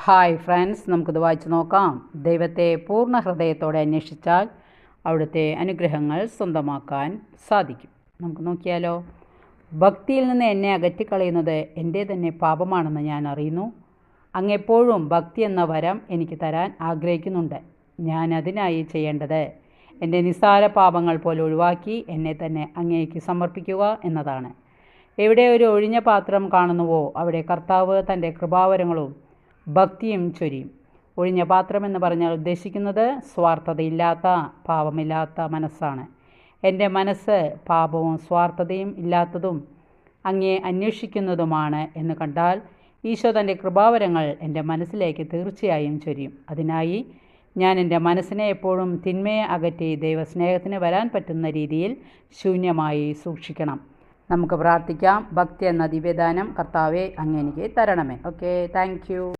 Hi friends, നമുക്കിത് വായിച്ച് നോക്കാം. ദൈവത്തെ പൂർണ്ണ ഹൃദയത്തോടെ അന്വേഷിച്ചാൽ അവിടുത്തെ അനുഗ്രഹങ്ങൾ സ്വന്തമാക്കാൻ സാധിക്കും. നമുക്ക് നോക്കിയാലോ. ഭക്തിയിൽ നിന്ന് എന്നെ അകറ്റിക്കളയുന്നത് എൻ്റെ തന്നെ പാപമാണെന്ന് ഞാൻ അറിയുന്നു. അങ്ങെപ്പോഴും ഭക്തി എന്ന വരം എനിക്ക് തരാൻ ആഗ്രഹിക്കുന്നുണ്ട്. ഞാൻ അതിനായി ചെയ്യേണ്ടത് എൻ്റെ നിസ്സാര പാപങ്ങൾ പോലെ ഒഴിവാക്കി എന്നെ തന്നെ അങ്ങേക്ക് സമർപ്പിക്കുക എന്നതാണ്. എവിടെ ഒരു ഒഴിഞ്ഞ പാത്രം കാണുന്നുവോ അവിടെ കർത്താവ് തൻ്റെ കൃപാവരങ്ങളും ഭക്തിയും ചൊരിയും. ഒഴിഞ്ഞ പാത്രം എന്ന് പറഞ്ഞാൽ ഉദ്ദേശിക്കുന്നത് സ്വാർത്ഥതയില്ലാത്ത, പാപമില്ലാത്ത മനസ്സാണ്. എൻ്റെ മനസ്സ് പാപവും സ്വാർത്ഥതയും ഇല്ലാത്തതും അങ്ങേ അന്വേഷിക്കുന്നതുമാണ് എന്ന് കണ്ടാൽ ഈശോ തൻ്റെ കൃപാവരങ്ങൾ എൻ്റെ മനസ്സിലേക്ക് തീർച്ചയായും ചൊരിയും. അതിനായി ഞാൻ എൻ്റെ മനസ്സിനെ എപ്പോഴും തിന്മയെ അകറ്റി ദൈവസ്നേഹത്തിന് വരാൻ പറ്റുന്ന രീതിയിൽ ശൂന്യമായി സൂക്ഷിക്കണം. നമുക്ക് പ്രാർത്ഥിക്കാം. ഭക്തി എന്ന ദിവ്യദാനം കർത്താവെ അങ്ങ് എനിക്ക് തരണമേ. Okay, thank you.